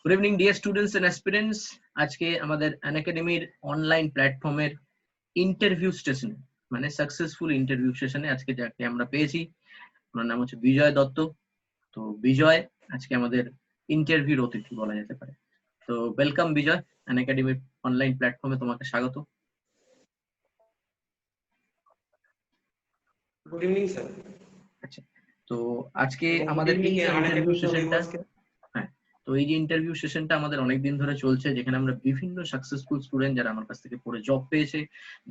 Good evening dear students and aspirants. আজকে আমাদের আনএকাডেমির online প্ল্যাটফর্মের ইন্টারভিউ স্টেশনে মানে সাকসেসফুল ইন্টারভিউ সেশনে আজকে যাকে আমরা পেয়েছি ওনার নাম হচ্ছে বিজয় দত্ত। তো বিজয় আজকে আমাদের ইন্টারভিউর অতিথি বলা যেতে পারে। তো ওয়েলকাম বিজয়, আনএকাডেমির অনলাইন প্ল্যাটফর্মে তোমাকে স্বাগত। Good evening sir. আচ্ছা, তো আজকে আমাদের এই যে ইন্টারভিউ সেশনটা, তো এই যে ইন্টারভিউ সেশনটা আমাদের অনেকদিন ধরে চলছে, যেখানে আমরা বিভিন্ন সাকসেসফুল স্টুডেন্ট যারা আমার কাছ থেকে পড়ে জব পেয়েছে,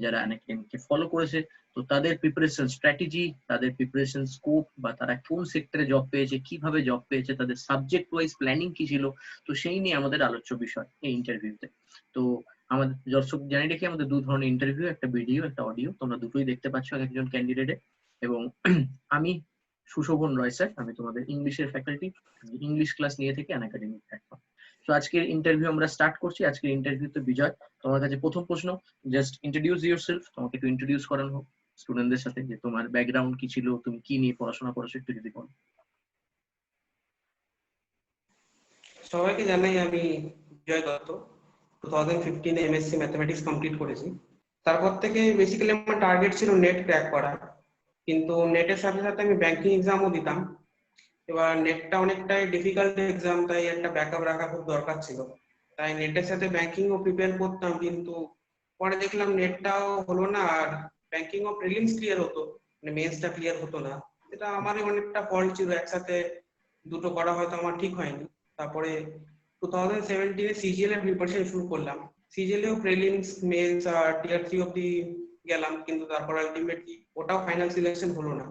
যারা আনএকাডেমিকে ফলো করেছে, তো তাদের প্রিপারেশন স্ট্র্যাটেজি, তাদের প্রিপারেশন স্কোপ বা তারা কোন সেক্টরে জব পেয়েছে, কিভাবে জব পেয়েছে, তাদের সাবজেক্ট ওয়াইজ প্ল্যানিং কি ছিল, তো সেই নিয়ে আমাদের আলোচ্য বিষয় এই ইন্টারভিউতে। তো আমাদের দর্শক জানিয়ে রেখে আমাদের দু ধরনের ইন্টারভিউ, একটা ভিডিও একটা অডিও, তোমরা দুটোই দেখতে পাচ্ছ একজন ক্যান্ডিডেটে। এবং আমি সুশোভন রয় স্যার, আমি তোমাদের ইংলিশের ফ্যাকাল্টি, ইংলিশ ক্লাস নিয়ে থেকে আনএকাডেমি প্ল্যাটফর্ম। তো আজকের ইন্টারভিউ আমরা স্টার্ট করছি। আজকের ইন্টারভিউতে বিজয়, তোমার কাছে প্রথম প্রশ্ন, জাস্ট ইন্ট্রোডিউস ইউরসেলফ। তোমাকে একটু ইন্ট্রোডিউস করানো হোক স্টুডেন্টদের সাথে, যে তোমার ব্যাকগ্রাউন্ড কি ছিল, তুমি কি নিয়ে পড়াশোনা করেছো, একটু যদি বলো। সবাইকে জানাই আমি বিজয় দত্ত। 2015 এমএসসি ম্যাথমেটিক্স কমপ্লিট করেছি। তারপর থেকে বেসিক্যালি আমার টার্গেট ছিল নেট ক্র্যাক করা, কিন্তু নেটের সাথে সাথে আমি ব্যাংকিং এক্সামও দিতাম। এবার নেটটা অনেকটাই ডিফিকাল্ট এক্সাম, তাই একটা ব্যাকআপ রাখা খুব দরকার ছিল, তাই নেটের সাথে ব্যাংকিংও প্রিপেয়ার করতাম। কিন্তু পরে দেখলাম নেটটাও হলো না, আর ব্যাংকিংও প্রিলিমস ক্লিয়ার হতো, মানে মেন্সটা ক্লিয়ার হতো না। এটা আমারই অনেকটা ফল্ট ছিল, একসাথে দুটো করা হয়তো আমার ঠিক হয়নি। তারপরে 2017 এ সিজিএল এর প্রিপারেশন শুরু করলাম। সিজিএল এও প্রিলিমস মেন্স আর টিয়ার 3 অবধি গেলাম, কিন্তু তারপর আলটিমেটলি ওটাও ফাইনাল সিলেকশন হলো না।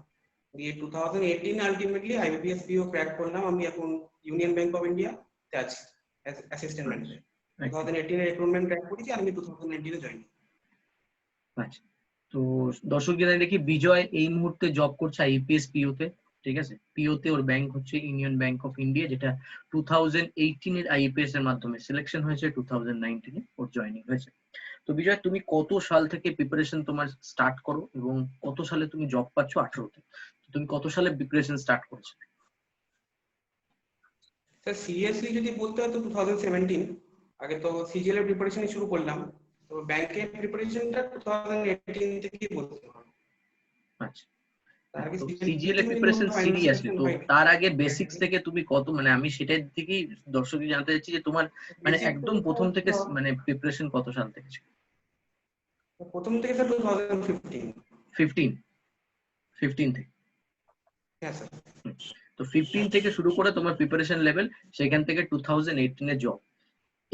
দিয়ে 2018 আলটিমেটলি আইবিপিএস পিও ক্র্যাক করলাম। আমি এখন ইউনিয়ন ব্যাংক অফ ইন্ডিয়া তে আছি অ্যাসিস্ট্যান্ট ম্যানেজার। 2018 এর রিক্রুটমেন্ট ক্র্যাক করেছি, আর আমি 2019 এ জয়েন। আচ্ছা, তো দর্শক জানাই দেখি বিজয় এই মুহূর্তে জব করছে আইপিএস পিও তে। ঠিক আছে, পিও তে ওর ব্যাংক হচ্ছে ইউনিয়ন ব্যাংক অফ ইন্ডিয়া, যেটা 2018 এর আইপিএস এর মাধ্যমে সিলেকশন হয়েছে, 2019 এ ওর জয়েনিং হয়েছে। তো বিজয়, তুমি কত সাল থেকে প্রিপারেশন তোমার স্টার্ট করো এবং কত সালে তুমি জব পাচ্ছ? 18তে। তুমি কত সালে প্রিপারেশন স্টার্ট করেছো? স্যার সিরিয়াসলি যদি বলতে হয় তো 2017। আগে তো সিজিএল এর প্রিপারেশন শুরু করলাম, তো ব্যাংকের প্রিপারেশনটা 2018 থেকেই বলতে হয়। আচ্ছা, তো সিজিএল এর প্রিপারেশন সিরিয়াসলি, তো তার আগে বেসিক্স থেকে তুমি কত, মানে আমি সেটার দিকেই দর্শকদের জানতে চাচ্ছি যে তোমার মানে একদম প্রথম থেকে মানে প্রিপারেশন কত সাল থেকে ছিল? প্রথম থেকে স্যার 2015। 15 থেকে? হ্যাঁ স্যার। তো 15 থেকে শুরু করে তোমার প্রিপারেশন লেভেল, সেখান থেকে 2018 এ জব।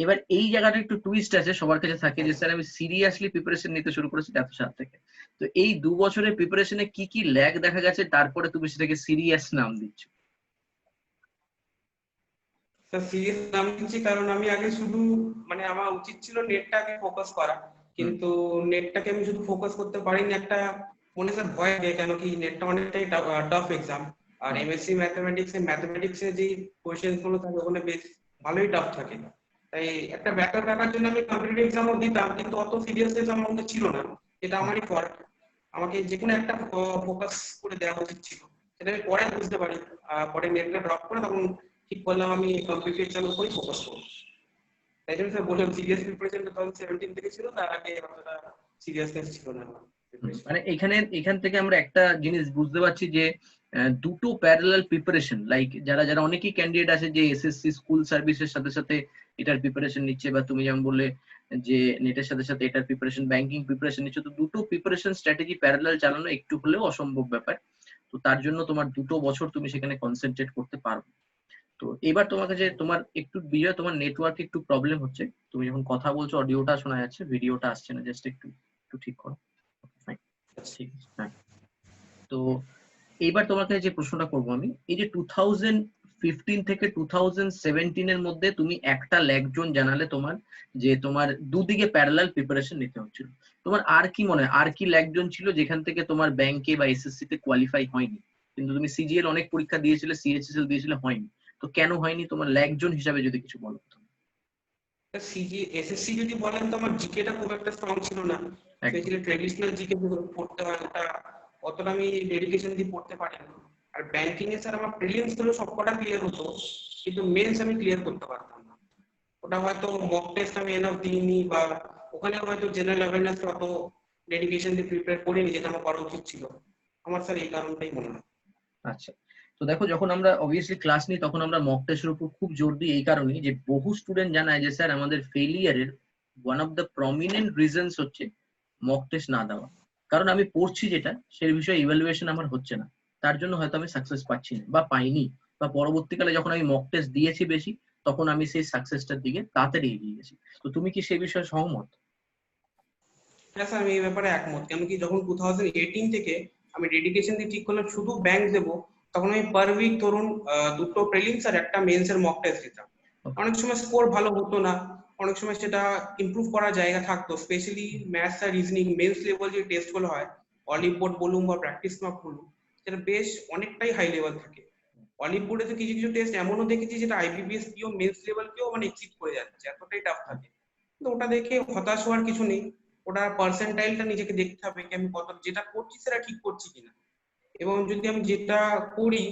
এবার এই জায়গাটা একটু টুইস্ট আছে, সবার কাছে থাকে যে স্যার আমি সিরিয়াসলি প্রিপারেশন নিতে শুরু করেছি এত সাল থেকে। তো এই 2 বছরের প্রিপারেশনে কি কি ল্যাগ দেখা গেছে, তারপরে তুমি সেটাকে সিরিয়াস নাম দিচ্ছ? স্যার সিরিয়াস নাম দিচ্ছি কারণ আমি আগে শুধু, মানে আমার উচিত ছিল নেটটাকে ফোকাস করা, কিন্তু নেটটাকে আমি শুধু ফোকাস করতে পারিনি। একটা মনে স্যার ভয় দেয়, কেন কি নেটটা অনেকটাই টাফ এক্সাম, আর এমএসসি ম্যাথমেটিক্সে যে কোশ্চেন গুলো থাকে ওখানে বেশ ভালোই টাফ থাকে। তাই একটা ব্যাকআপ রাখার জন্য আমি কম্পিটিটিভ এক্সামও দিতাম, কিন্তু অত সিরিয়াসনেস আমার মধ্যে ছিল না। এটা আমারই ফল্ট, আমাকে যে কোনো একটা ফোকাস করে দেওয়া উচিত ছিল। সেটা আমি পরে বুঝতে পারি, পরে নেটটা ড্রপ করে তখন ঠিক করলাম আমি কম্পিটিটিভ এক্সামের উপরই ফোকাস করব। তাই জন্য স্যার বললাম সিরিয়াস প্রিপারেশন 2017 থেকে ছিল, তার আগে অতটা সিরিয়াসনেস ছিল না। মানে এখান থেকে আমরা একটা জিনিস বুঝতে পারছি যে দুটো প্যারালাল প্রিপারেশন, লাইক যারা যারা অনেকেই ক্যান্ডিডেট আছে যে এসএসসি স্কুল সার্ভিসের সাথে সাথে এটার প্রিপারেশন নিচ্ছে, বা তুমি যেমন বললে যে নেটের সাথে সাথে এটার প্রিপারেশন, ব্যাংকিং প্রিপারেশন নিচ্ছে, তো দুটো প্রিপারেশন স্ট্র্যাটেজি প্যারালাল চালানো একটু হলেও অসম্ভব ব্যাপার। তো তার জন্য তোমার 2 বছর তুমি সেখানে কনসেন্ট্রেট করতে পারবে। তো এবার তোমার কাছে তোমার একটু বিজয়, তোমার নেটওয়ার্কে একটু প্রবলেম হচ্ছে, তুমি যখন কথা বলছো অডিওটা শোনা যাচ্ছে, ভিডিওটা আসছে না, জাস্ট একটু একটু ঠিক করো। ঠিক আছে, হ্যাঁ। তো এইবার তোমাকে যে প্রশ্নটা করবো আমি, এই যে 2015 থেকে 2017 এর মধ্যে তুমি একটা ল্যাগ জোন জানালে তোমার, যে তোমার দুদিকে প্যারালাল প্রিপারেশন নিতে হচ্ছিল, তোমার আর কি মনে হয় আর কি ল্যাগ জোন ছিল যেখান থেকে তোমার ব্যাংকে বা এসএসসি তে কোয়ালিফাই হয়নি, কিন্তু তুমি সিজিএল অনেক পরীক্ষা দিয়েছিলে, সিএইচএসএল দিয়েছিলে, হয়নি? তো কেন হয়নি তোমার ল্যাগ জোন হিসাবে যদি কিছু বলো। সিজি এসএসসি যদি বলেন তো আমার জিকেটা খুব একটা স্ট্রং ছিল না, স্পেশালি ট্র্যাডিশনাল জিকে যেগুলো পড়তে হয় ওটা অতটা আমি ডেডিকেশন দিয়ে পড়তে পারিনি। আর ব্যাংকিং এ স্যার আমার প্রিলিমস গুলো সবকটা ক্লিয়ার হতো, কিন্তু মেন্স আমি ক্লিয়ার করতে পারতাম না। ওটা হয়তো মক টেস্ট আমি এনাফ দিইনি, বা ওখানে হয়তো জেনারেল অ্যাওয়ারনেস অত ডেডিকেশন দিয়ে প্রিপেয়ার করিনি যেটা আমার করা উচিত ছিল। আমার স্যার এই কারণটাই মনে হয়। আচ্ছা, তো দেখো যখন আমরা অবভিয়াসলি ক্লাস নিই তখন আমরা মক টেস্টের উপর খুব জোর দিই এই কারণেই যে বহু স্টুডেন্ট জানায় যে স্যার আমাদের ফেলিয়ারের one of the prominent reasons হচ্ছে মক টেস্ট না দেওয়া। কারণ আমি পড়ছি যেটা সেই বিষয়ে ইভ্যালুয়েশন আমার হচ্ছে না, তার জন্য হয়তো আমি সাকসেস পাচ্ছি না বা পাইনি, বা পরবর্তীকালে যখন আমি মক টেস্ট দিয়েছি বেশি তখন আমি সেই সাকসেসটার দিকে তাড়াতাড়ি এগিয়ে গেছি। তো তুমি কি সেই বিষয়ে সহমত? হ্যাঁ স্যার, আমি এই ব্যাপারে একমত। কেন কি যখন 2018 থেকে আমি ডেডিকেশন দিয়ে ঠিক করলাম শুধু ব্যাংক দেবো, তখন আমি পার উইক ধরুন দুটো প্রিলিমস আর একটা মেন্স এর মক টেস্ট দিতাম। অনেক সময় স্কোর ভালো হতো না, অনেক সময় সেটা ইমপ্রুভ করার জায়গা থাকতো। স্পেশালি ম্যাথস আর রিজনিং মেন্স লেভেল যে টেস্ট গুলো হয়, অলিভ বোর্ড বলুন বা প্র্যাকটিস মার্ক বলুন, সেটা বেশ অনেকটাই হাই লেভেল থাকে। অলিভ বোর্ডে তো কিছু কিছু টেস্ট এমনও দেখেছি যেটা আইবিপিএস কেও মেন্স লেভেল কেও মানে এক্সিড করে যাচ্ছে, এতটাই টাফ থাকে। তো ওটা দেখে হতাশ হওয়ার কিছু নেই। ওটা পার্সেন্টাইলটা নিজেকে দেখতে হবে কি আমি কত যেটা করছি সেটা ঠিক করছি কিনা, এবং যদি আমি যেটা করি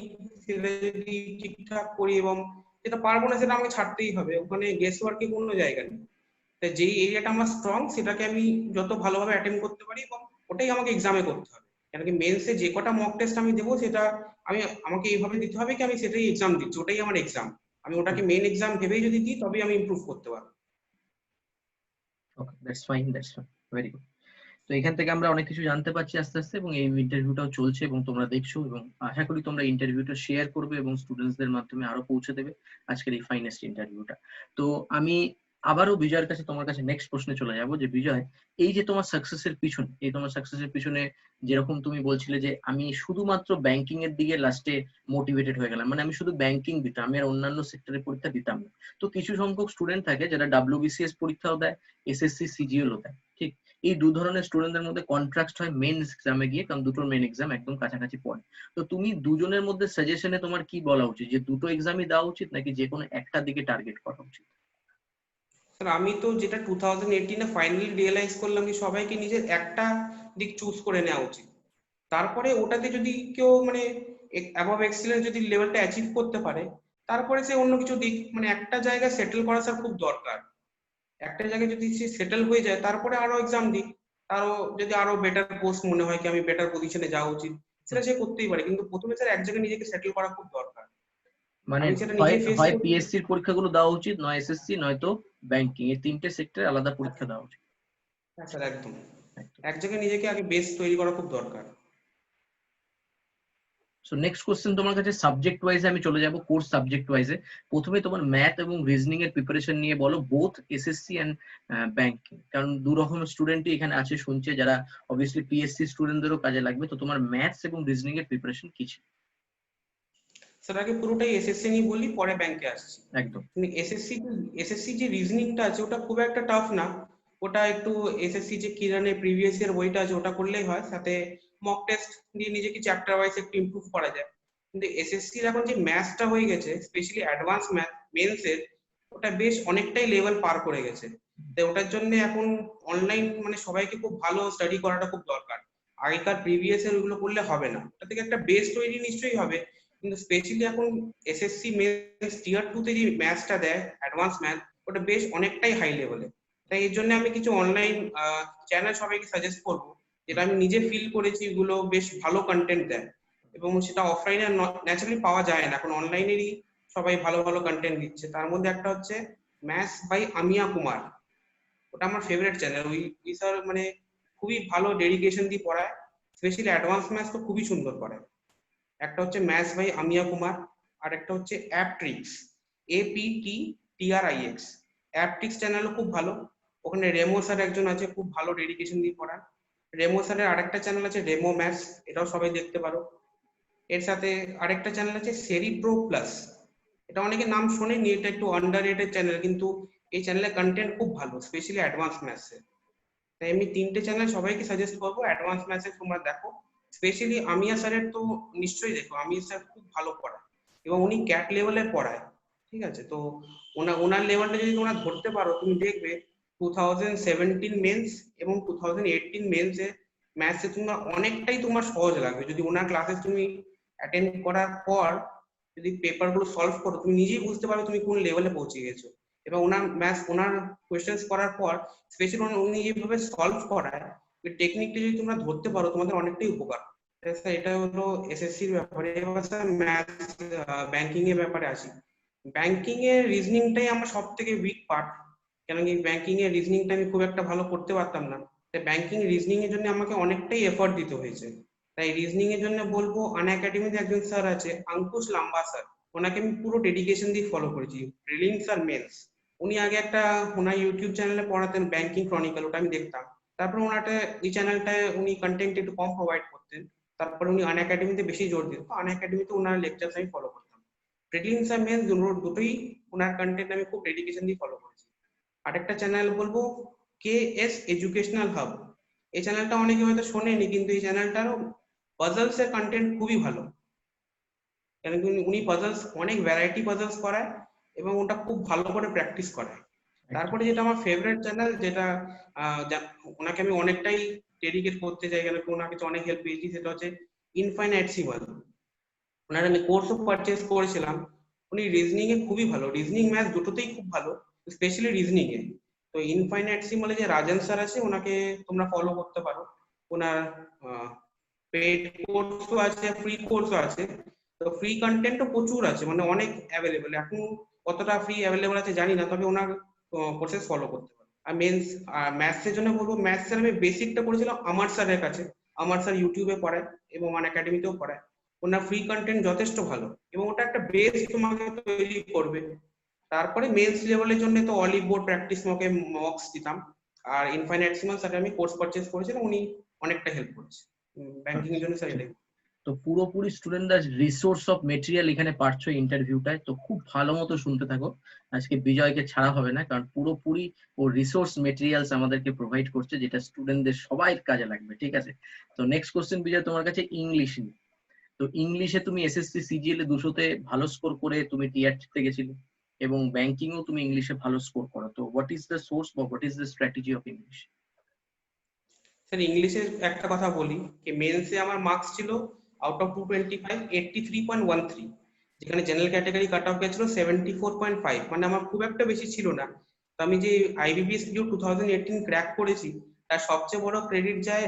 সেটা যদি ঠিকঠাক করি এবং যেটা পারবো না সেটা আমাকে ছাড়তেই হবে। ওখানে গেস ওয়ার্কে কোনো জায়গা নেই। তাই যেই এরিয়াটা আমার স্ট্রং সেটাকে আমি যত ভালোভাবে অ্যাটেম্প করতে পারি এবং ওটাই আমাকে এক্সামে করতে হবে। কেন কি মেন্সে যে কটা মক টেস্ট আমি দেবো সেটা আমি আমাকে এইভাবে দিতে হবে কি আমি সেটাই এক্সাম দিচ্ছি, ওটাই আমার এক্সাম। আমি ওটাকে মেন এক্সাম ভেবেই যদি দিই তবেই আমি ইমপ্রুভ করতে পারবো। Okay, that's fine, that's fine, very good. তো এখান থেকে আমরা অনেক কিছু জানতে পারছি আস্তে আস্তে, এবং এই ইন্টারভিউটাও চলছে এবং তোমরা দেখছো, এবং আশা করি তোমরা ইন্টারভিউটা শেয়ার করবে এবং স্টুডেন্টসদের মাধ্যমে আরো পৌঁছে দেবে আজকের এই ফাইনেস্ট ইন্টারভিউটা। তো আমি আবারও বিজয়ের কাছে, তোমার কাছে নেক্সট প্রশ্নে চলে যাব যে বিজয়, এই যে তোমার সাকসেসের পিছনে, এই তোমার সাকসেসের পিছনে যেরকম তুমি বলছিলে যে আমি শুধুমাত্র ব্যাংকিং এর দিকে লাস্টে মোটিভেটেড হয়ে গেলাম, মানে আমি শুধু ব্যাংকিং দিতাম, আমি আর অন্যান্য সেক্টরের পরীক্ষা দিতাম না। তো কিছু সংখ্যক স্টুডেন্ট থাকে যারা ডাব্লিউবিসিএস পরীক্ষাও দেয়, এসএসসি সিজিএলও দেয়, ঠিক? এই দু ধরনের স্টুডেন্টদের মধ্যে কন্ট্রাস্ট হয় মেন এক্সামে গিয়ে, কারণ দুটোর মেন এক্সাম একদম কাছাকাছি পড়ে। তো তুমি দুজনের মধ্যে সাজেশনে তোমার কি বলা উচিত, যে দুটো এক্সামই দেওয়া উচিত নাকি যে কোনো একটা দিকে টার্গেট করা উচিত? স্যার আমি তো যেটা 2018-এ ফাইনালি রিয়েলাইজ করলাম যে সবাইকে নিজের একটা দিক চুজ করে নেওয়া উচিত। তারপরে ওটাতে যদি কেউ মানে অ্যাবভ এক্সিলেন্স যদি লেভেলটা অ্যাচিভ করতে পারে, তারপরে সে অন্য কিছু দিক মানে একটা জায়গায় সেটেল করা স্যার খুব দরকার। একটা জায়গায় যদি সে সেটেল হয়ে যায় তারপরে আরো এক্সাম দিক, আরো যদি আরো বেটার পোস্ট মনে হয় কি আমি বেটার পজিশনে যাওয়া উচিত, সেটা সে করতেই পারে। কিন্তু প্রথমে স্যার এক জায়গায় নিজেকে সেটেল করা খুব দরকার। মানে আমি সেটা হয় নিজেই ফেস হয় করি। পিএসসির পরীক্ষাগুলো দেওয়া উচিত, নয় এসএসসি নয়তো ব্যাংকিং, এই তিনটে সেক্টরে আলাদা পরীক্ষা দেওয়া উচিত। হ্যাঁ স্যার, একদম একদম। এক জায়গায় নিজেকে আগে বেস তৈরি করা খুব দরকার। সো নেক্সট কোশ্চেন তোমার কাছে সাবজেক্ট ওয়াইজে আমি চলে যাব, কোর্স সাবজেক্ট ওয়াইজে। প্রথমে তোমার ম্যাথ এবং রিজনিং এর প্রিপারেশন নিয়ে বলো, বোথ এসএসসি এন্ড ব্যাংকিং, কারণ দু রকমের স্টুডেন্টই এখানে আছে শুনছে, যারা অবভিয়াসলি পিএসসি স্টুডেন্টদেরও কাজে লাগবে। তো তোমার ম্যাথস এবং রিজনিং এর প্রিপারেশন কি ছিল? স্যার আগে পুরোটাই এসএসসি নিয়ে বলি, পরে ব্যাংকে আসছি। একদম। এসএসসি যে রিজনিংটা আছে ওটা খুব একটা টাফ না। ওটা একটু এসএসসি যে কিরানের প্রিভিয়াস ইয়ার বইটা আছে ওটা করলেই হয়, সাথে মক টেস্ট দিয়ে নিজেকে চ্যাপ্টার ওয়াইজ একটু ইমপ্রুভ করা যায়। কিন্তু এসএসসির এখন যে ম্যাথসটা হয়ে গেছে, স্পেশালি অ্যাডভান্স ম্যাথ মেন্সের, ওটা বেশ অনেকটাই লেভেল পার করে গেছে। তাই ওটার জন্য এখন অনলাইন মানে সবাইকে খুব ভালো স্টাডি করাটা খুব দরকার। আগেকার প্রিভিয়াস ইয়ার ওগুলো করলে হবে না, ওটা থেকে একটা বেস তৈরি নিশ্চয়ই হবে। কিন্তু স্পেশালি এখন এসএসসি মেন্স টিয়ার 2 তে যে ম্যাথসটা দেয় অ্যাডভান্স ম্যাথ, ওটা বেশ অনেকটাই হাই লেভেলে। তাই এর জন্য আমি কিছু অনলাইন চ্যানেল সবাইকে সাজেস্ট করব, যেটা আমি নিজে ফিল করেছি এগুলো বেশ ভালো কন্টেন্ট দেয়, এবং সেটা অফলাইনে ন্যাচারালি পাওয়া যায় না, এখন অনলাইনেরই সবাই ভালো ভালো কন্টেন্ট দিচ্ছে। তার মধ্যে একটা হচ্ছে ম্যাথস বাই আমিয়া কুমার, ওটা আমার ফেভারিট চ্যানেল। ওই স্যার মানে খুবই ভালো ডেডিকেশন দিয়ে পড়ায়, স্পেশালি অ্যাডভান্স ম্যাথস তো খুবই সুন্দর পড়ায়। একটা হচ্ছে ম্যাথস বাই আমিয়া কুমার, আর একটা হচ্ছে অ্যাপট্রিক্স, APTTRIX। অ্যাপট্রিক্স চ্যানেলও খুব ভালো, ওখানে রেমো স্যার একজন আছে খুব ভালো ডেডিকেশন দিয়ে পড়ান। রেমো স্যারের আরেকটা চ্যানেল আছে রেমো ম্যাথস, এটাও সবাই দেখতে পারো। এর সাথে আরেকটা চ্যানেল আছে সেরিপ্রো প্লাস, এটা অনেকে নাম শোনেনি, এটা একটু আন্ডাররেটেড চ্যানেল, কিন্তু এই চ্যানেলের কন্টেন্ট খুব ভালো, স্পেশালি অ্যাডভান্স ম্যাথসে। তাই আমি তিনটে চ্যানেল সবাইকে সাজেস্ট করবো, অ্যাডভান্স ম্যাথসে তোমরা দেখো। স্পেশালি আমিয়া স্যারের তো নিশ্চয়ই দেখো, আমিয়া স্যার খুব ভালো পড়ায় এবং উনি ক্যাট লেভেলের পড়ায়। ঠিক আছে, তো ওনার লেভেলটা যদি তোমরা ধরতে পারো, তুমি দেখবে 2017 মেন্স এবং 2018 মেন্সে ম্যাথসে তোমার অনেকটাই তোমার সহজ লাগবে। যদি ওনার ক্লাসে তুমি অ্যাটেন্ড করার পর যদি পেপারগুলো সলভ করো, তুমি নিজেই বুঝতে পারবে তুমি কোন লেভেলে পৌঁছে গেছো। এবং ওনার কোয়েশ্চেন্স করার পর স্পেশালি উনি যেভাবে সলভ করায় টেকনিকটা যদি তোমরা ধরতে পারো তোমাদের অনেকটাই উপকার। স্যার এটা হলো এসএসসির ব্যাপারে। এবার স্যার ম্যাথস ব্যাংকিং এর ব্যাপারে আসি। ব্যাংকিং এর রিজনিংটাই আমার সব থেকে উইক পার্ট, কেন কি ব্যাংকিং এর রিজনিংটা আমি খুব একটা ভালো করতে পারতাম না। তাই ব্যাংকিং রিজনিং এর জন্য আমাকে অনেকটাই এফর্ট দিতে হয়েছে। তাই রিজনিং এর জন্য বলবো আনএকাডেমিতে একজন স্যার আছে অঙ্কুশ লাম্বা স্যার, ওনাকে আমি পুরো ডেডিকেশন দিয়ে ফলো করেছি। প্রিলিমস আর মেন্স উনি আগে একটা ওনার ইউটিউব চ্যানেলে পড়াতেন ব্যাংকিং ক্রনিকল, ওটা আমি দেখতাম। তারপর ওনাটা এই চ্যানেলটায় উনি কন্টেন্ট একটু কম প্রোভাইড করতেন, তারপরে উনি আনএকাডেমিতে বেশি জোর দিতেন, তো আনএকাডেমিতে ওনার লেকচার আমি ফলো করতাম। প্রিলিমস আর মেন্স দুটোই ওনার কন্টেন্ট আমি খুব ডেডিকেশন দিয়ে ফলো করেছি। আরেকটা চ্যানেল বলবো KS এডুকেশনাল হাব। এই চ্যানেলটা অনেকে হয়তো শোনেনি, কিন্তু এই চ্যানেলটারও পাজলস এর কন্টেন্ট খুবই ভালো, কেন কি উনি পাজলস অনেক ভ্যারাইটি পাজলস করায় এবং ওটা খুব ভালো করে প্র্যাকটিস করায়। তারপরে যেটা আমার ফেভারিট চ্যানেল, যেটা ওনাকে আমি অনেকটাই ডেডিকেট করতে চাই, কেন কি ওনার কাছে অনেক হেল্প পেয়েছি, সেটা হচ্ছে ইনফাইনাইটসিমাল। ওনার আমি কোর্সও পারচেস করেছিলাম। উনি রিজনিং এ খুবই ভালো, রিজনিং ম্যাথ দুটোতেই খুব ভালো, স্পেশালি রিজনিং এ। তো ইনফাইনাইটসিমালে যে রাজন স্যার আছে ওনাকে তোমরা ফলো করতে পারো। ওনার পেড কোর্সও আছে, ফ্রি কোর্সও আছে। তো ফ্রি কন্টেন্টও প্রচুর আছে, মানে অনেক অ্যাভেলেবেল। এখন কতটা ফ্রি অ্যাভেলেবেল আছে জানি না, তবে ওনার কোর্সেস ফলো করতে পারো। আর মেন্স ম্যাথসের জন্য বলবো, ম্যাথসের আমি বেসিকটা করেছিলাম আমার স্যারের কাছে। আমার স্যার ইউটিউবে পড়ায় এবং আনএকাডেমিতেও পড়ায়। ওনার ফ্রি কন্টেন্ট যথেষ্ট ভালো এবং ওটা একটা বেস তোমাকে তৈরি করবে। তারপরে মেন্স লেভেলের জন্য তো অলিভ বোর্ড প্র্যাকটিস মক্স দিতাম। আর ইনফাইনাইটসিমাল স্যার আমি কোর্স পারচেজ করেছিলাম, উনি অনেকটা হেল্প করেছে ব্যাংকিং এর জন্য। স্যার এটাই। তো পুরোপুরি স্টুডেন্টরা রিসোর্স অফ মেটেরিয়াল এখানে পাচ্ছ ইন্টারভিউটায়, তো খুব ভালো মতো শুনতে থাকো। আজকে বিজয়কে ছাড়া হবে না, কারণ পুরোপুরি ও রিসোর্স মেটেরিয়ালস আমাদেরকে প্রোভাইড করছে, যেটা স্টুডেন্টদের সবাই কাজে লাগবে। ঠিক আছে, তো নেক্সট কোশ্চেন বিজয় তোমার কাছে ইংলিশ নিয়ে। তো ইংলিশে তুমি এসএসসি সিজিএল এ 200-তে ভালো স্কোর করে তুমি টিয়ার তে গেছিলে, এবং ব্যাংকিংও তুমি ইংলিশে ভালো স্কোর করো। তো হোয়াট ইজ দ্য সোর্স বা what is the strategy of English? Sir ইংলিশে একটা কথা বলি, কি মেন্সে আমার মার্কস ছিল আউট অফ 225 83.13, যেখানে জেনারেল ক্যাটাগরি কাট অফ গেছিল 74.5, মানে আমার খুব একটা বেশি ছিল না। তো আমি যে আইবিপিএস পিউ 2018 ক্র্যাক করেছি, তার সবচেয়ে বড় ক্রেডিট যায়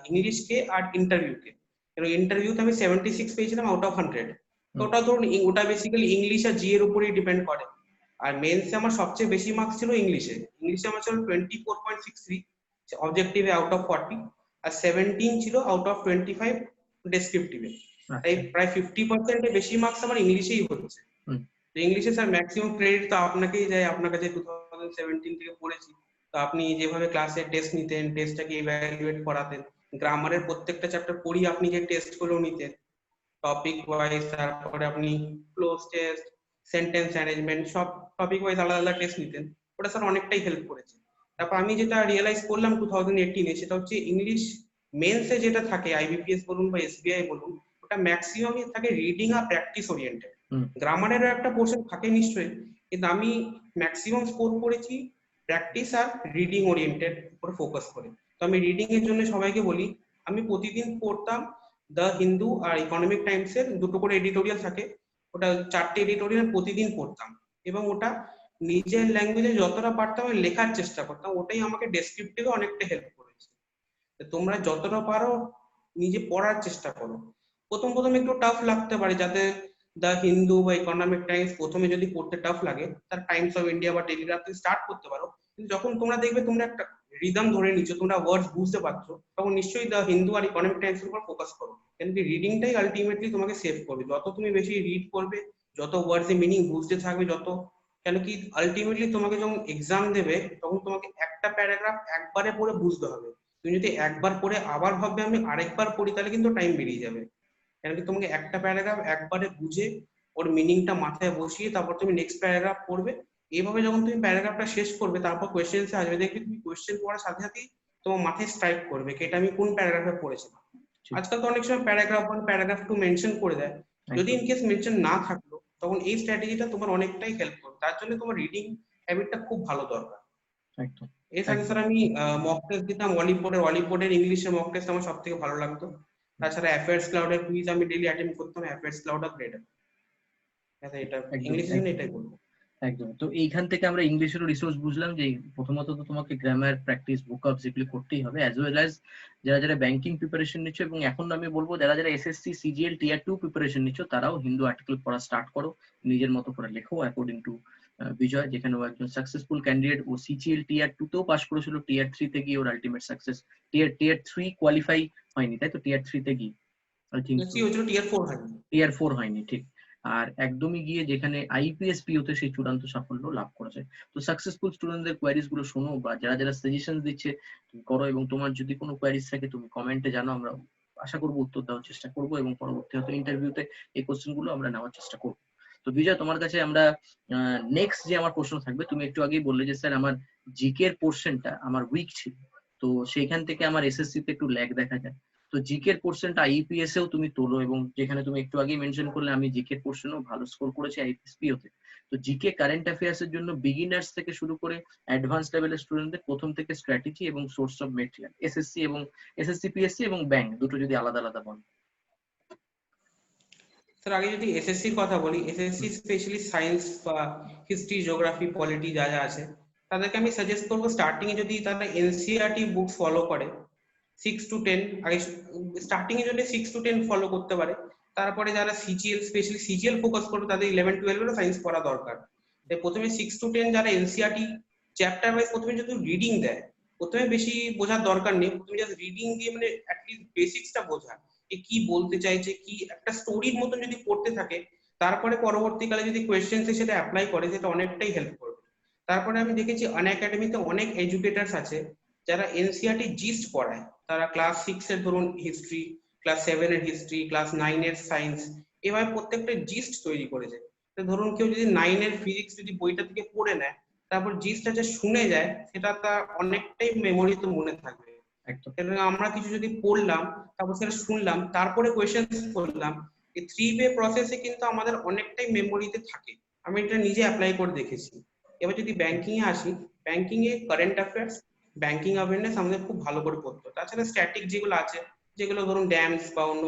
ইংলিশকে আর ইন্টারভিউকে। কারণ ইন্টারভিউতে আমি 76 পেয়েছিলাম আউট অফ 100। তো ওটা ধরুন ওটা বেসিক্যালি ইংলিশ আর জি এর উপরেই ডিপেন্ড করে। আর মেন্সে আমার সবচেয়ে বেশি মার্কস ছিল ইংলিশে। ইংলিশে আমার ছিল 24.63 অবজেক্টিভে আউট অফ 40, আর 17 ছিল আউট অফ 25 ডেসক্রিপটিভে। তাই প্রায় 50% এর বেশি মার্কস আমার ইংলিশেই হচ্ছে। তো ইংলিশে স্যার ম্যাক্সিমাম ক্রেডিট তো আপনাকেই যায়, আপনার কাছে 2017 থেকে পড়েছি। তো আপনি যেভাবে ক্লাসে টেস্ট নিতেন, টেস্টটাকে ইভ্যালুয়েট করাতেন, গ্রামারের প্রত্যেকটা চ্যাপ্টার পড়ি আপনি যে টেস্ট গুলো নিতেন টপিক ওয়াইজ, তারপরে আপনি ক্লোজ টেস্ট, সেন্টেন্স অ্যারেঞ্জমেন্ট, সব টপিক ওয়াইজ আলাদা আলাদা টেস্ট নিতেন, ওটা স্যার অনেকটাই হেল্প করেছে। তারপর আমি যেটা রিয়েলাইজ করলাম 2018-এ, সেটা হচ্ছে ইংলিশ মেন্সে যেটা থাকে আইবিপিএস বলুন বা এসবিআই বলুন, ওটা ম্যাক্সিমামই থাকে রিডিং আর প্র্যাকটিস ওরিয়েন্টেড। গ্রামারেরও একটা পোর্শন থাকে নিশ্চয়ই, কিন্তু আমি ম্যাক্সিমাম স্কোর করেছি প্র্যাকটিস আর রিডিং ওরিয়েন্টেড উপর ফোকাস করে। তো আমি রিডিং এর জন্য সবাইকে বলি, আমি প্রতিদিন পড়তাম দ্য হিন্দু আর ইকোনমিক টাইমস এর দুটো করে এডিটোরিয়াল থাকে, ওটা 4টে এডিটোরিয়াল প্রতিদিন পড়তাম এবং ওটা নিজের ল্যাঙ্গুয়েজে যতটা পারতাম আমি লেখার চেষ্টা করতাম। ওটাই আমাকে ডেসক্রিপটিভে অনেকটা হেল্প করেছে। তোমরা যতটা পারো নিজে পড়ার চেষ্টা করো। প্রথম প্রথম একটু টাফ লাগতে পারে, যাতে দ্য হিন্দু বা ইকোনমিক টাইমস প্রথমে যদি পড়তে টাফ লাগে, তার টাইমস অফ ইন্ডিয়া বা টেলিগ্রাফ থেকে স্টার্ট করতে পারো। কিন্তু যখন তোমরা দেখবে তোমরা একটা রিদম ধরে নিচ্ছ, তোমরা ওয়ার্ডস বুঝতে পারছো, তখন নিশ্চয়ই দ্য হিন্দু আর ইকোনমিক টাইমস এর উপর ফোকাস করো। কেন কি রিডিংটাই আলটিমেটলি তোমাকে সেভ করবে। যত তুমি বেশি রিড করবে, যত ওয়ার্ডস এর মিনিং বুঝতে থাকবে, যত, কেন কি আলটিমেটলি তোমাকে যখন এক্সাম দেবে তখন তোমাকে একটা প্যারাগ্রাফ একবারে পড়ে বুঝতে হবে। তুমি যদি একবার পড়ে আবার ভাববে আমি আরেকবার পড়ি, তাহলে কিন্তু টাইম বেরিয়ে যাবে। কেন কি তোমাকে একটা প্যারাগ্রাফ একবারে বুঝে ওর মিনিংটা মাথায় বসিয়ে তারপর তুমি নেক্সট প্যারাগ্রাফ পড়বে। এইভাবে যখন তুমি প্যারাগ্রাফটা শেষ করবে, তারপর কোয়েশ্চেন্স আসবে, দেখবে তুমি কোয়েশ্চেন পড়ার সাথে সাথেই তোমার মাথায় স্ট্রাইক করবে কি এটা আমি কোন প্যারাগ্রাফে পড়েছিলাম। আজকাল তো অনেক সময় প্যারাগ্রাফ 1 প্যারাগ্রাফ 2 মেনশন করে দেয়, যদি ইন কেস মেনশন না থাকলো তখন এই স্ট্র্যাটেজিটা তোমার অনেকটাই হেল্প করবে। তার জন্য তোমার রিডিং হ্যাবিটটা খুব ভালো দরকার। একদম। এর সাথে স্যার আমি মক টেস্ট দিতাম অলিবোর্ডের ইংলিশে মক টেস্ট আমার সব থেকে ভালো লাগতো। তাছাড়া অ্যাফেয়ার্স ক্লাউডের কুইজ আমি ডেইলি অ্যাটেন্ড করতাম, অ্যাফেয়ার্স ক্লাউড আর গ্রেডার। এটা ইংলিশের জন্য এটাই বলবো। একদম। তো এইখান থেকে আমরা ইংলিশেরও রিসোর্স বুঝলাম যে প্রথমত তো তোমাকে গ্রামার প্র্যাকটিস ভোকাবস এগুলি করতেই হবে, অ্যাজ ওয়েল অ্যাজ যারা যারা ব্যাংকিং প্রিপারেশন নিচ্ছ, এবং এখন আমি বলবো যারা যারা এসএসসি সিজিএল টিয়ার 2 প্রিপারেশন নিচ্ছ তারাও হিন্দু আর্টিকেল পড়া স্টার্ট করো, নিজের মতো করে লেখো অ্যাকর্ডিং টু বিজয়, যেখানে ও একজন সাকসেসফুল ক্যান্ডিডেট। ও সিজিএল টিয়ার 2 তেও পাস করেছিল, টিয়ার 3 তে গিয়ে ওর আলটিমেট সাকসেস। টিয়ার 3 কোয়ালিফাই হয়নি তাই তো, টিয়ার 3 তে গিয়ে আই থিংক সি হয়েছিল, টিয়ার 4 হয়নি। টিয়ার 4 হয়নি, ঠিক। আর একদমই গিয়ে যেখানে আইপিএস পিওতে সেই চূড়ান্ত সাফল্য লাভ করেছে। তো সাকসেসফুল স্টুডেন্টদের কোয়ারিজ গুলো শোনো, বা যারা যারা সাজেশন দিচ্ছে তুমি করো, এবং তোমার যদি কোনো কোয়ারিজ থাকে তুমি কমেন্টে জানো, আমরা আশা করবো উত্তর দেওয়ার চেষ্টা করবো, এবং পরবর্তী হয়তো ইন্টারভিউতে এই কোশ্চেন গুলো আমরা নেওয়ার চেষ্টা করবো। তো বিজয়, তোমার কাছে আমরা নেক্সট যে আমার প্রশ্ন থাকবে, তুমি একটু আগেই বললে যে স্যার আমার জিকে এর পোর্শনটা আমার উইক ছিল, তো সেইখান থেকে আমার এসএসসি তে একটু ল্যাগ দেখা যায়। তো জিকে এর পোর্শনটা আইপিএস এও তুমি তোলো, এবং যেখানে তুমি একটু আগে মেনশন করলে আমি জিকে এর পোর্শনও ভালো স্কোর করেছি আইপিএস তে। তো জিকে কারেন্ট অ্যাফেয়ার্স এর জন্য বিগিনার্স থেকে শুরু করে অ্যাডভান্স লেভেলের স্টুডেন্টদের প্রথম থেকে স্ট্র্যাটেজি এবং সোর্স অফ মেটেরিয়াল, এসএসসি এবং এসএসসি পিএসসি এবং ব্যাংক দুটো যদি আলাদা আলাদা বল। স্যার আগে যদি এসএসসির কথা বলি, এসএসসি স্পেশালি সায়েন্স বা হিস্ট্রি, জিওগ্রাফি, পলিটি যা যা আছে, তাদেরকে আমি সাজেস্ট করবো স্টার্টিং এ যদি তারা এনসিইআরটি বুকস ফলো করে 6 to 10, আগে স্টার্টিং এ যদি 6 to 10 ফলো করতে পারে, তারপরে যারা সিজিএল স্পেশালি সিজিএল ফোকাস করবে তাদের 11-12 এরও সায়েন্স পড়া দরকার। তাই প্রথমে 6 to 10 যারা এনসিইআরটি চ্যাপ্টার ওয়াইজ প্রথমে যদি রিডিং দেয়, প্রথমে বেশি বোঝার দরকার নেই, প্রথমে জাস্ট রিডিং দিয়ে মানে অ্যাটলিস্ট বেসিক্সটা বোঝা, এ কি বলতে চাইছে, কি একটা স্টোরির মতন যদি পড়তে থাকে, তারপরে পরবর্তীকালে যদি কোয়েশ্চেন্স সেটা অ্যাপ্লাই করে, সেটা অনেকটাই হেল্প করবে। তারপরে আমি দেখেছি আনএকাডেমিতে অনেক এডুকেটার্স আছে যারা এনসিইআরটি জিস্ট পড়ায়। তারা ক্লাস 6 এর ধরুন হিস্ট্রি, ক্লাস 7 এর হিস্ট্রি, ক্লাস 9 এর সায়েন্স, এভাবে প্রত্যেকটা জিস্ট তৈরি করেছে। তো ধরুন কেউ যদি 9 এর ফিজিক্স যদি বইটা থেকে পড়ে নেয়, তারপর জিস্টটা যে শুনে যায়, সেটা তার অনেকটাই মেমোরিতে মনে থাকবে। একদম এবং আমরা কিছু যদি পড়লাম, তারপর সেটা শুনলাম, তারপরে কোয়েশ্চেন করলাম, এই 3 ওয়ে প্রসেসে কিন্তু আমাদের অনেকটাই মেমোরিতে থাকে। আমি এটা নিজে অ্যাপ্লাই করে দেখেছি। এবার যদি ব্যাংকিং এ আসি, ব্যাংকিং এ কারেন্ট অ্যাফেয়ার্স, ব্যাংকিং অ্যাওয়ারনেস আমাদের খুব ভালো করে পড়তে হবে। তাছাড়া স্ট্যাটিক যেগুলো আছে, যেগুলো ধরুন ড্যামস বা অন্য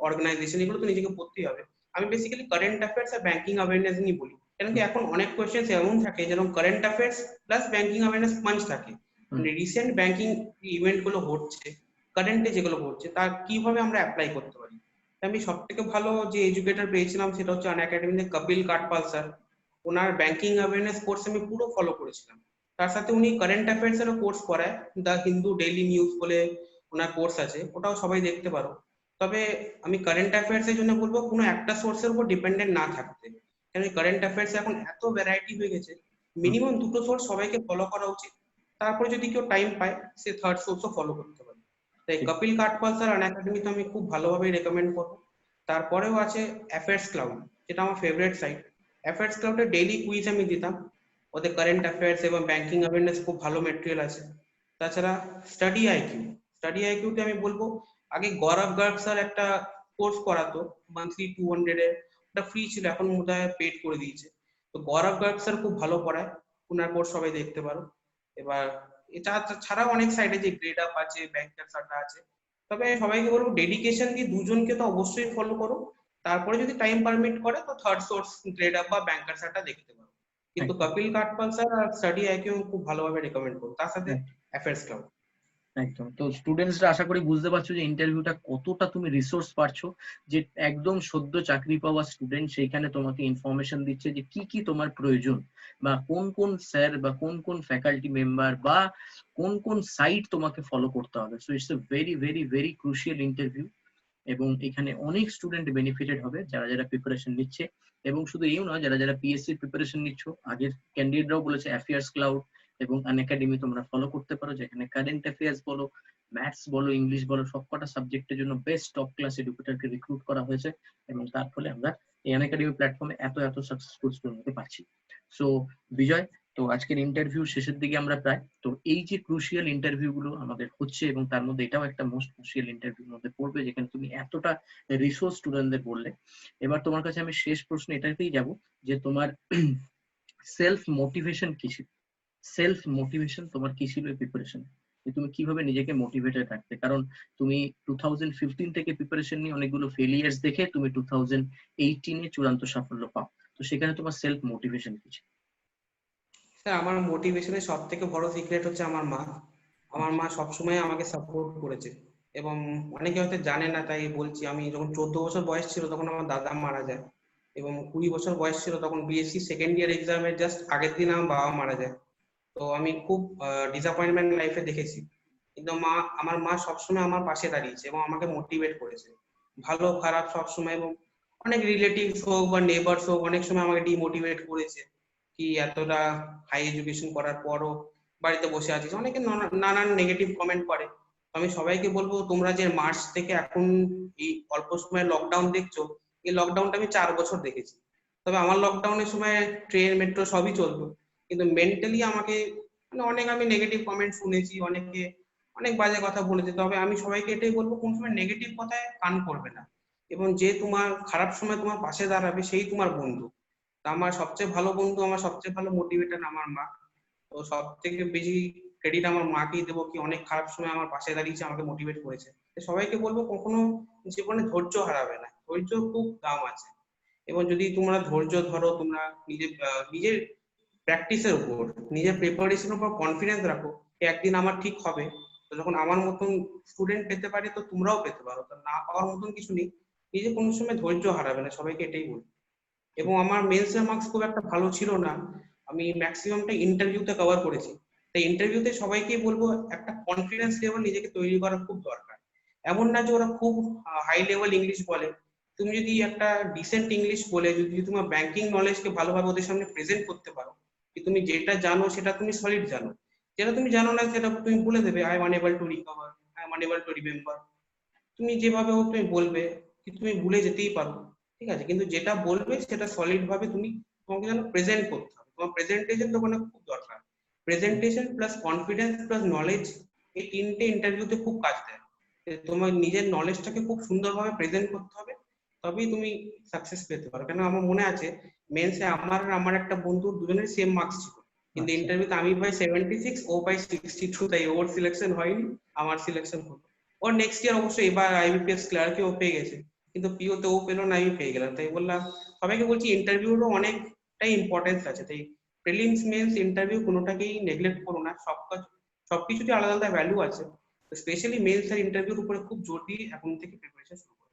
অর্গানাইজেশন, এগুলো তো নিজেকে পড়তেই হবে। আমি বেসিক্যালি কারেন্ট অ্যাফেয়ার্স আর ব্যাংকিং অ্যাওয়ারনেস নিয়ে বলি, কারণ কি এখন অনেক কোয়েশ্চেন এমন থাকে যেরকম current affairs plus banking awareness punch থাকে। মানে রিসেন্ট ব্যাংকিং ইভেন্ট গুলো হচ্ছে, কারেন্টে যেগুলো হচ্ছে, তা কিভাবে আমরা অ্যাপ্লাই করতে পারি। আমি সব থেকে ভালো যে এডুকেটর পেয়েছিলাম সেটা হচ্ছে আনএকাডেমিতে কপিল কাটপাল স্যার। ওনার ব্যাংকিং অ্যাওয়ারনেস কোর্স আমি পুরো ফলো করেছিলাম। তার সাথে উনি কারেন্ট অ্যাফেয়ার্স এরও কোর্স করায়, দা হিন্দু ডেইলি নিউজ বলে ওনার কোর্স আছে, ওটাও সবাই দেখতে পারো। তবে আমি কারেন্ট অ্যাফেয়ার্স এর জন্য বলবো কোনো একটা সোর্সের উপর ডিপেন্ডেন্ট না থাকতে, কারণ কারেন্ট অ্যাফেয়ার্স এখন এত ভ্যারাইটি হয়ে গেছে, মিনিমাম দুটো সোর্স সবাইকে ফলো করা উচিত। তারপরে যদি কেউ টাইম পায়, সে থার্ড সোর্সও ফলো করতে পারে। তাই কপিল কাটপাল স্যার আনএকাডেমিতে আমি খুব ভালোভাবে রেকমেন্ড করবো। তারপরেও আছে অ্যাফেয়ার্স ক্লাউড, যেটা আমার ফেভারিট সাইট। অ্যাফেয়ার্স ক্লাউডে ডেইলি কুইজ আমি দিতাম, ওদের কারেন্ট অ্যাফেয়ার্স এবং ব্যাংকিং অ্যাওয়ারনেস খুব ভালো মেটেরিয়াল আছে। তাছাড়া স্টাডি আইকিউ, স্টাডি আইকিউতে আমি বলবো আগে গৌরব গার্গ স্যার একটা কোর্স করাতো মান্থলি 200 এর, ওটা ফ্রি ছিল, এখন বোধহয় পেড করে দিয়েছে। তো গৌরব গার্গ স্যার খুব ভালো পড়ায়, ওনার কোর্স সবাই দেখতে পারো। এবার এটা ছাড়াও অনেক সাইডে যে গ্রেড আপ আছে, ব্যাংকার সাটা আছে। তবে সবাইকে বলবো ডেডিকেশন দিয়ে দুজনকে তো অবশ্যই ফলো করো, তারপরে যদি টাইম পারমিট করে তো থার্ড সোর্স গ্রেড আপ বা ব্যাংকার সাটা দেখতে পারো। কিন্তু একদম কপিল কাটপাল স্যার আর স্টাডি আইকিউ খুব ভালোভাবে রেকমেন্ড করো, তার সাথে একদম অ্যাফেয়ার্স ক্লাব। একদম। তো স্টুডেন্টসরা আশা করি বুঝতে পারছো যে ইন্টারভিউটা কতটা তুমি রিসোর্স পাচ্ছ, যে একদম সদ্য চাকরি পাওয়া স্টুডেন্ট সেইখানে তোমাকে ইনফরমেশন দিচ্ছে যে কি কি তোমার প্রয়োজন, বা কোন কোন স্যার বা কোন কোন ফ্যাকাল্টি মেম্বার বা কোন কোন সাইট তোমাকে ফলো করতে হবে। So it's a very very very crucial interview, এবং এখানে অনেক স্টুডেন্ট বেনিফিটেড হবে যারা যারা প্রিপারেশন নিচ্ছে। এবং শুধু এইও নয়, যারা যারা পিএসসি প্রিপারেশন নিচ্ছ, আগের ক্যান্ডিডেটরাও বলেছে অ্যাফেয়ার্স ক্লাউড এবং আনএকাডেমি তোমরা ফলো করতে পারো, যেখানে কারেন্ট অ্যাফেয়ার্স বলো, ম্যাথস বলো, ইংলিশ বলো, সবকটা সাবজেক্টের জন্য বেস্ট টপ ক্লাস এডুকেটরকে রিক্রুট করা হয়েছে, এবং তার ফলে আমরা এই আনএকাডেমি প্ল্যাটফর্মে এত এত সাকসেসফুল স্টুডেন্টকে পাচ্ছি। সো বিজয়, তো আজকের ইন্টারভিউ শেষের দিকে আমরা প্রায়, তো এই যে ক্রুশিয়াল ইন্টারভিউ গুলো আমাদের হচ্ছে, এবং তার মধ্যে এটাও একটা মোস্ট ক্রুশিয়াল ইন্টারভিউর মধ্যে পড়বে, যেখানে তুমি এতটা রিসোর্স স্টুডেন্টদের বললে। এবার তোমার কাছে আমি শেষ প্রশ্ন এটাতেই যাব, যে তোমার সেলফ মোটিভেশন কি ছিল, সেলফ মোটিভেশন তোমার কি ছিল প্রিপারেশন, তুমি কিভাবে নিজেকে মোটিভেটেড রাখতে? কারণ তুমি 2015 থেকে প্রিপারেশন নিয়ে অনেকগুলো ফেলিয়ার্স দেখে তুমি 2018 এ চূড়ান্ত সাফল্য পাও, তো সেখানে তোমার সেলফ মোটিভেশন কি ছিল? স্যার আমার মোটিভেশনের সব থেকে বড় সিক্রেট হচ্ছে আমার মা। আমার মা সবসময় আমাকে সাপোর্ট করেছে, এবং অনেকে হয়তো জানে না তাই বলছি। আমি যখন 14 বছর বয়স ছিল তখন আমার দাদা মারা যায়, এবং 20 বছর বয়স ছিল তখন বিএসসি সেকেন্ড ইয়ার এক্সামের জাস্ট আগের দিন আমার বাবা মারা যায়। তো আমি খুব ডিসঅ্যাপয়েন্টমেন্ট লাইফে দেখেছি, কিন্তু আমার মা সবসময় আমার পাশে দাঁড়িয়েছে এবং আমাকে মোটিভেট করেছে, ভালো খারাপ সবসময়। এবং অনেক রিলেটিভস হোক বা নেবার্স হোক অনেক সময় আমাকে ডিমোটিভেট করেছে, কি এতটা হাই এডুকেশন করার পরও বাড়িতে বসে আছিস, অনেকে নানান নেগেটিভ কমেন্ট করে। তো আমি সবাইকে বলবো, তোমরা যে মার্চ থেকে এখন এই অল্প সময় লকডাউন দেখছো, এই লকডাউনটা আমি 4 বছর দেখেছি। তবে আমার লকডাউনের সময় ট্রেন মেট্রো সবই চলতো, কিন্তু মেন্টালি আমাকে মানে অনেক আমি নেগেটিভ কমেন্ট শুনেছি, অনেকে অনেক বাজে কথা বলেছে। তবে আমি সবাইকে এটাই বলবো, কোন সময় নেগেটিভ কথায় কান করবে না, এবং যে তোমার খারাপ সময় তোমার পাশে দাঁড়াবে সেই তোমার বন্ধু। তা আমার সবচেয়ে ভালো বন্ধু, আমার সবচেয়ে ভালো মোটিভেটর আমার মা। তো সব থেকে বেশি ক্রেডিট আমার মাকেই দেবো, কি অনেক খারাপ সময় আমার পাশে দাঁড়িয়েছে, আমাকে মোটিভেট করেছে। তো সবাইকে বলবো কখনো জীবনে ধৈর্য হারাবে না, ধৈর্য খুব দাম আছে। এবং যদি তোমরা ধৈর্য ধরো, তোমরা নিজের প্র্যাকটিসের উপর, নিজের প্রিপারেশনের উপর কনফিডেন্স রাখো, একদিন আমার ঠিক হবে। তো যখন আমার মতন স্টুডেন্ট পেতে পারে, তো তোমরাও পেতে পারো। তো না পাওয়ার মতন কিছু নেই, নিজে কোনো সময় ধৈর্য হারাবে না, সবাইকে এটাই বলবো। এবং আমার মেন্সের মার্কস খুব একটা ভালো ছিল না, আমি ম্যাক্সিমামটা ইন্টারভিউতে কভার করেছি। তাই ইন্টারভিউতে সবাইকেই বলবো, একটা কনফিডেন্স লেভেল নিজেকে তৈরি করা খুব দরকার। এমন না যে ওরা খুব হাই লেভেল ইংলিশ বলে, তুমি যদি একটা ডিসেন্ট ইংলিশ বলে যদি তোমার ব্যাংকিং নলেজকে ভালোভাবে ওদের সামনে প্রেজেন্ট করতে পারো, কি তুমি যেটা জানো সেটা তুমি সলিড জানো, যেটা তুমি জানো না সেটা তুমি বলে দেবে, I am unable to recover, I am unable to remember. তুমি যেভাবে হোক তুমি বলবে, কি তুমি ভুলে যেতেই পারো, ঠিক আছে, কিন্তু যেটা বলবে সেটা সলিড ভাবে তুমি, তোমাকে যেন প্রেজেন্ট করতে হবে। তোমার প্রেজেন্টেশন তো ওখানে খুব দরকার। Presentation plus confidence plus knowledge, এই তিনটে ইন্টারভিউতে খুব কাজ দেয়। তোমার নিজের নলেজটাকে খুব সুন্দরভাবে প্রেজেন্ট করতে হবে, তবেই তুমি সাকসেস পেতে পারো। কেন আমার মনে আছে মেন্সে আমার আর আমার একটা বন্ধুর দুজনের সেম মার্কস ছিল, কিন্তু আচ্ছা। ইন্টারভিউতে আমি পাই 76, ও পাই 62, তাই ওর সিলেকশন হয়নি, আমার সিলেকশন হলো। ওর নেক্সট ইয়ার অবশ্যই এবার আইবিপিএস ক্লার্কে ও পেয়ে গেছে, কিন্তু পিওতে ও পেলো না, আমি পেয়ে গেলাম। তাই বললাম সবাইকে বলছি, ইন্টারভিউরও অনেকটাই ইম্পর্টেন্স আছে। তাই প্রিলিমস মেন্স ইন্টারভিউ কোনোটাকেই নেগলেক্ট করো না, সবকিছুতে আলাদা আলাদা ভ্যালু আছে। স্পেশালি মেন্স আর ইন্টারভিউর উপরে খুব জোর দিয়ে এখন থেকে প্রিপারেশন শুরু করো,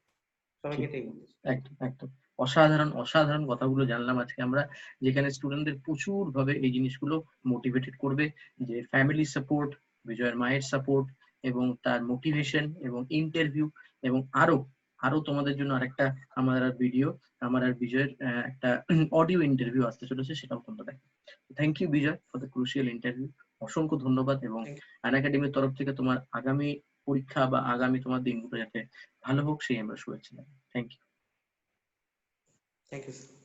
সবাইকে ঠিক, এটাই বলছি। একদম একদম অসাধারণ অসাধারণ কথাগুলো জানলাম আজকে আমরা, যেখানে স্টুডেন্টদের প্রচুর ভাবে এই জিনিসগুলো মোটিভেটেড করবে, যে ফ্যামিলি সাপোর্ট, বিজয়ের মায়ের সাপোর্ট এবং তার মোটিভেশন এবং ইন্টারভিউ, এবং আরো আরো তোমাদের জন্য আরেকটা আমার আর ভিডিও, আমার আর বিজয়ের একটা অডিও ইন্টারভিউ আসতে চলেছে, সেটাও তোমরা দেখো। Thank you Bijoy for the crucial interview. অসংখ্য ধন্যবাদ, এবং থ্যাংক আন একাডেমির তরফ থেকে তোমার আগামী পরীক্ষা বা আগামী তোমার দিনগুলো যাতে ভালো হোক, সেই আমরা শুভেচ্ছা জানাই। Thank you. You sir.